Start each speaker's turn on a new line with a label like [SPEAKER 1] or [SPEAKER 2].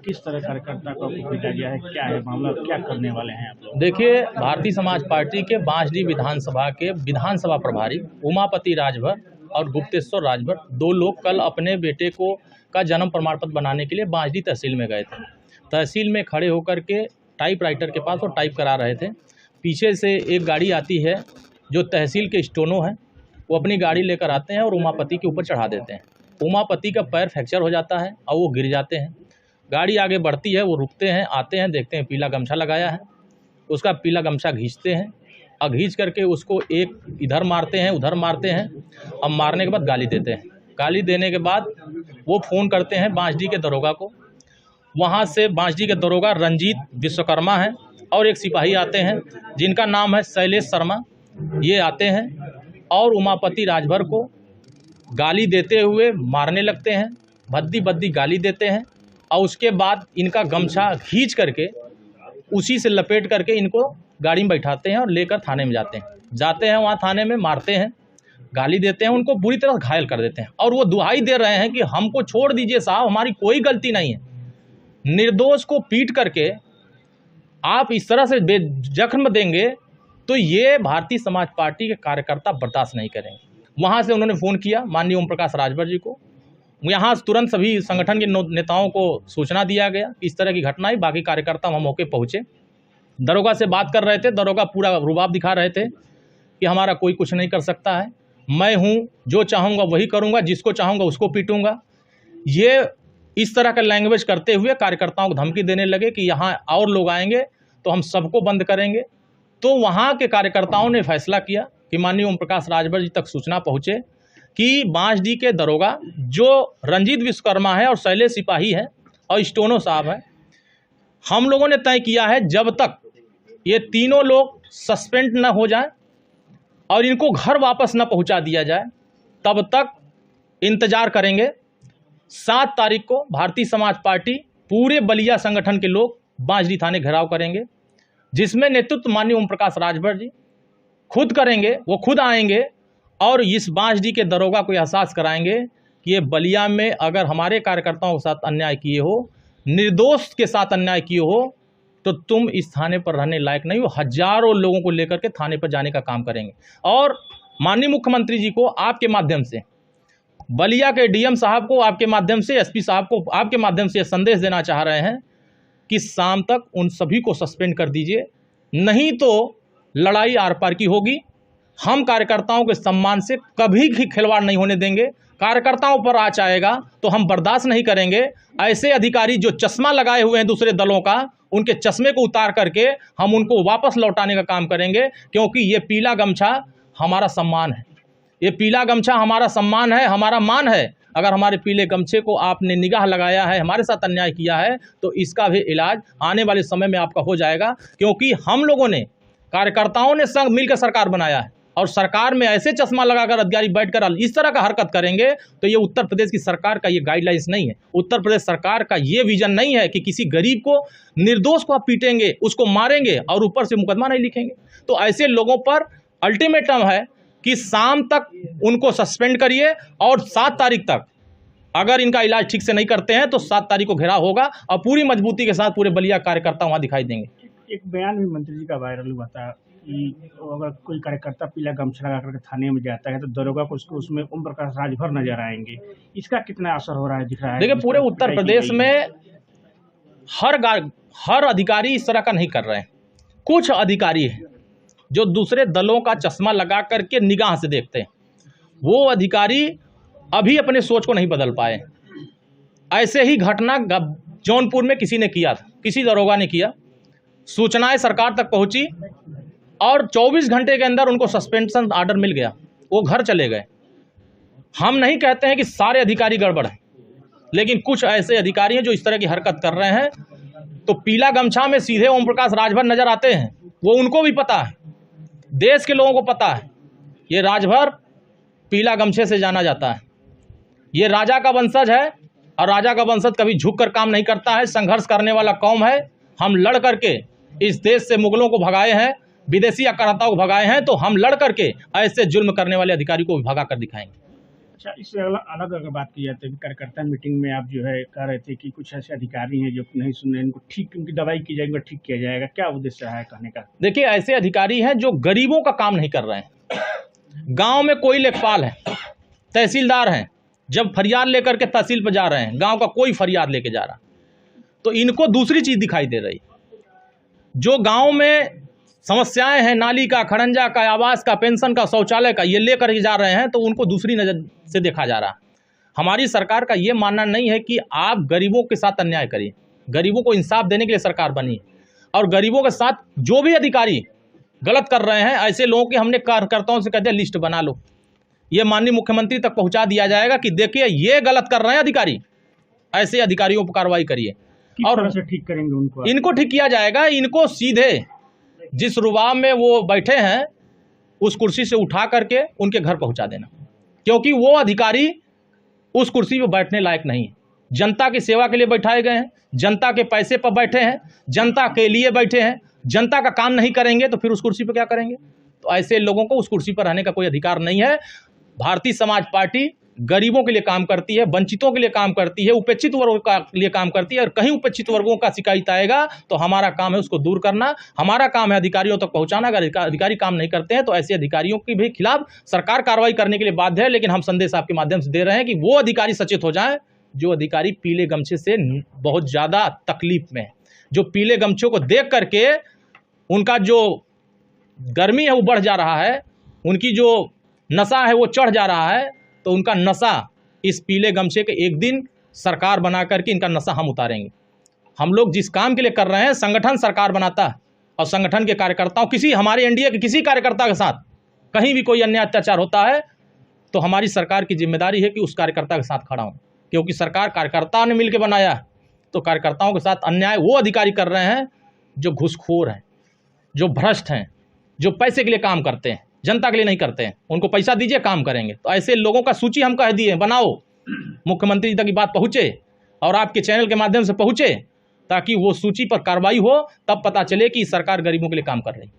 [SPEAKER 1] किस तरह कार्यकर्ता को पीटा गया है, क्या है मामला, क्या करने वाले हैं आप लोग?
[SPEAKER 2] देखिए, भारतीय समाज पार्टी के बांसडीह विधानसभा के विधानसभा प्रभारी उमापति राजभर और गुप्तेश्वर राजभर, दो लोग कल अपने बेटे को का जन्म प्रमाण पत्र बनाने के लिए बांसडीह तहसील में गए थे। तहसील में खड़े होकर के टाइपराइटर के पास वो टाइप करा रहे थे। पीछे से एक गाड़ी आती है जो तहसील के स्टोनो हैं, वो अपनी गाड़ी लेकर आते हैं और उमापति के ऊपर चढ़ा देते हैं। उमापति का पैर फ्रैक्चर हो जाता है और वो गिर जाते हैं। गाड़ी आगे बढ़ती है, वो रुकते हैं, आते हैं, देखते हैं पीला गमछा लगाया है, उसका पीला गमछा खींचते हैं और खींच करके उसको एक इधर मारते हैं, उधर मारते हैं और मारने के बाद गाली देते हैं। गाली देने के बाद वो फ़ोन करते हैं बांसडीह के दरोगा को। वहाँ से बांसडीह के दरोगा रंजीत विश्वकर्मा हैं और एक सिपाही आते हैं जिनका नाम है शैलेश शर्मा। ये आते हैं और उमापति राजभर को गाली देते हुए मारने लगते हैं, भद्दी भद्दी गाली देते हैं और उसके बाद इनका गमछा खींच करके उसी से लपेट करके इनको गाड़ी में बैठाते हैं और लेकर थाने में जाते हैं। वहाँ थाने में मारते हैं, गाली देते हैं, उनको बुरी तरह घायल कर देते हैं और वो दुहाई दे रहे हैं कि हमको छोड़ दीजिए साहब, हमारी कोई गलती नहीं है। निर्दोष को पीट करके आप इस तरह से जख्म देंगे तो ये भारतीय समाज पार्टी के कार्यकर्ता बर्दाश्त नहीं करेंगे। वहाँ से उन्होंने फ़ोन किया माननीय ओम प्रकाश राजभर जी को। यहाँ तुरंत सभी संगठन के नेताओं को सूचना दिया गया कि इस तरह की घटना है। बाकी कार्यकर्ता वहाँ मौके पहुँचे, दरोगा से बात कर रहे थे। दरोगा पूरा रुबाब दिखा रहे थे कि हमारा कोई कुछ नहीं कर सकता है, मैं हूँ, जो चाहूँगा वही करूँगा, जिसको चाहूँगा उसको पीटूँगा। ये इस तरह का लैंग्वेज करते हुए कार्यकर्ताओं को धमकी देने लगे कि यहाँ और लोग आएंगे तो हम सबको बंद करेंगे। तो वहाँ के कार्यकर्ताओं ने फैसला किया कि माननीय ओम प्रकाश राजभर जी तक सूचना पहुँचे कि बांसडीह के दरोगा जो रंजीत विश्वकर्मा है और शैलेश सिपाही है और स्टोनो साहब है, हम लोगों ने तय किया है जब तक ये तीनों लोग सस्पेंड न हो जाए और इनको घर वापस न पहुंचा दिया जाए तब तक इंतजार करेंगे। 7 तारीख को भारतीय समाज पार्टी पूरे बलिया संगठन के लोग बांसडीह थाने घेराव करेंगे, जिसमें नेतृत्व माननीय ओम प्रकाश राजभर जी खुद करेंगे। वो खुद आएंगे और इस बांसडीह के दरोगा को एहसास कराएंगे कि ये बलिया में अगर हमारे कार्यकर्ताओं के साथ अन्याय किए हो, निर्दोष के साथ अन्याय किए हो, तो तुम इस थाने पर रहने लायक नहीं हो। हजारों लोगों को लेकर के थाने पर जाने का काम करेंगे। और माननीय मुख्यमंत्री जी को आपके माध्यम से, बलिया के डीएम साहब को आपके माध्यम से, एसपी साहब को आपके माध्यम से संदेश देना चाह रहे हैं कि शाम तक उन सभी को सस्पेंड कर दीजिए, नहीं तो लड़ाई आर पार की होगी। हम कार्यकर्ताओं के सम्मान से कभी भी खिलवाड़ नहीं होने देंगे। कार्यकर्ताओं पर आँच आएगा तो हम बर्दाश्त नहीं करेंगे। ऐसे अधिकारी जो चश्मा लगाए हुए हैं दूसरे दलों का, उनके चश्मे को उतार करके हम उनको वापस लौटाने का काम करेंगे, क्योंकि ये पीला गमछा हमारा सम्मान है। ये पीला गमछा हमारा सम्मान है, हमारा मान है। अगर हमारे पीले गमछे को आपने निगाह लगाया है, हमारे साथ अन्याय किया है, तो इसका भी इलाज आने वाले समय में आपका हो जाएगा। क्योंकि हम लोगों ने, कार्यकर्ताओं ने संग मिलकर सरकार बनाया है और सरकार में ऐसे चश्मा लगाकर अधिकारी बैठकर इस तरह का हरकत करेंगे तो ये उत्तर प्रदेश की सरकार का ये गाइडलाइंस नहीं है। उत्तर प्रदेश सरकार का ये विजन नहीं है कि किसी गरीब को, निर्दोष को आप पीटेंगे, उसको मारेंगे और ऊपर से मुकदमा नहीं लिखेंगे। तो ऐसे लोगों पर अल्टीमेटम है कि शाम तक उनको सस्पेंड करिए और 7 तारीख तक अगर इनका इलाज ठीक से नहीं करते हैं तो 7 तारीख को घेराव होगा और पूरी मजबूती के साथ पूरे बलिया कार्यकर्ता वहाँ दिखाई देंगे।
[SPEAKER 1] एक बयान भी मंत्री जी का वायरल हुआ था कि अगर कोई कार्यकर्ता पीला गमछा लगा करके थाने में जाता है तो दरोगा को उसमें ओम प्रकाश राजभर नजर आएंगे। इसका कितना असर हो रहा है, दिख रहा है?
[SPEAKER 2] देखिए, पूरे उत्तर प्रदेश में हर अधिकारी इस तरह का नहीं कर रहे हैं। कुछ अधिकारी हैं जो दूसरे दलों का चश्मा लगा करके निगाह से देखते हैं। वो अधिकारी अभी अपने सोच को नहीं बदल पाए। ऐसे ही घटना जौनपुर में किसी ने किया था, किसी दरोगा ने किया, सूचनाएं सरकार तक पहुंची और 24 घंटे के अंदर उनको सस्पेंशन ऑर्डर मिल गया, वो घर चले गए। हम नहीं कहते हैं कि सारे अधिकारी गड़बड़ हैं, लेकिन कुछ ऐसे अधिकारी हैं जो इस तरह की हरकत कर रहे हैं। तो पीला गमछा में सीधे ओम प्रकाश राजभर नजर आते हैं, वो उनको भी पता है, देश के लोगों को पता है, ये राजभर पीला गमछे से जाना जाता है। ये राजा का वंशज है और राजा का वंशज कभी झुक कर काम नहीं करता है। संघर्ष करने वाला कौम है। हम लड़ करके इस देश से मुगलों को भगाए हैं, विदेशी आक्रांताओं को भगाए हैं, तो हम लड़ करके ऐसे जुल्म करने वाले अधिकारी को भी भगा कर दिखाएंगे।
[SPEAKER 1] अच्छा, इससे अलग अगर बात की जाए तो कार्यकर्ता मीटिंग में आप जो है कह रहे थे कि कुछ ऐसे अधिकारी हैं जो नहीं सुन रहे, इनको ठीक, उनकी दवाई की जाएगी, ठीक किया जाएगा, क्या उद्देश्य है कहने का?
[SPEAKER 2] देखिए, ऐसे अधिकारी हैं जो गरीबों का काम नहीं कर रहे हैं। गांव में कोई लेखपाल है, तहसीलदार हैं, जब फरियाद लेकर के तहसील पर जा रहे हैं, गांव का कोई फरियाद लेके जा रहा, तो इनको दूसरी चीज़ दिखाई दे रही। जो गांव में समस्याएं हैं, नाली का, खड़ंजा का, आवास का, पेंशन का, शौचालय का, ये लेकर के जा रहे हैं, तो उनको दूसरी नज़र से देखा जा रहा। हमारी सरकार का ये मानना नहीं है कि आप गरीबों के साथ अन्याय करिए। गरीबों को इंसाफ देने के लिए सरकार बनी है, और गरीबों के साथ जो भी अधिकारी गलत कर रहे हैं, ऐसे लोगों की हमने कार्यकर्ताओं से कह दिया लिस्ट बना लो, ये माननीय मुख्यमंत्री तक पहुंचा दिया जाएगा कि देखिए ये गलत कर रहे हैं अधिकारी, ऐसे अधिकारियों पर कार्रवाई करिए।
[SPEAKER 1] और से ठीक करेंगे उनको,
[SPEAKER 2] इनको ठीक किया जाएगा। इनको सीधे जिस रुबाब में वो बैठे हैं उस कुर्सी से उठा करके उनके घर पहुंचा देना, क्योंकि वो अधिकारी उस कुर्सी पर बैठने लायक नहीं है। जनता की सेवा के लिए बैठाए गए हैं, जनता के पैसे पर बैठे हैं, जनता के लिए बैठे हैं। जनता का काम नहीं करेंगे तो फिर उस कुर्सी पर क्या करेंगे? तो ऐसे लोगों को उस कुर्सी पर रहने का कोई अधिकार नहीं है। भारतीय समाज पार्टी गरीबों के लिए काम करती है, वंचितों के लिए काम करती है, उपेक्षित वर्गों के लिए काम करती है, और कहीं उपेक्षित वर्गों का शिकायत आएगा तो हमारा काम है उसको दूर करना, हमारा काम है अधिकारियों तक पहुंचाना। अगर अधिकारी काम नहीं करते हैं तो ऐसे अधिकारियों के भी खिलाफ सरकार कार्रवाई करने के लिए बाध्य है। लेकिन हम संदेश आपके माध्यम से दे रहे हैं कि वो अधिकारी सचेत हो जाएं जो अधिकारी पीले गमछे से बहुत ज़्यादा तकलीफ में है, जो पीले गमछों को देख करके उनका जो गर्मी है वो बढ़ जा रहा है, उनकी जो नशा है वो चढ़ जा रहा है। तो उनका नशा इस पीले गमछे के एक दिन सरकार बना करके इनका नशा हम उतारेंगे। हम लोग जिस काम के लिए कर रहे हैं, संगठन सरकार बनाता है, और संगठन के कार्यकर्ताओं, किसी हमारे एनडीए के किसी कार्यकर्ता के साथ कहीं भी कोई अन्याय अत्याचार होता है तो हमारी सरकार की जिम्मेदारी है कि उस कार्यकर्ता के साथ खड़ा हूँ, क्योंकि सरकार कार्यकर्ताओं ने मिलकर बनाया है। तो कार्यकर्ताओं के साथ अन्याय वो अधिकारी कर रहे हैं जो घूसखोर हैं, जो भ्रष्ट हैं, जो पैसे के लिए काम करते हैं, जनता के लिए नहीं करते हैं। उनको पैसा दीजिए, काम करेंगे। तो ऐसे लोगों का सूची हम कह दिए बनाओ, मुख्यमंत्री तक की बात पहुँचे और आपके चैनल के माध्यम से पहुँचे, ताकि वो सूची पर कार्रवाई हो, तब पता चले कि सरकार गरीबों के लिए काम कर रही है।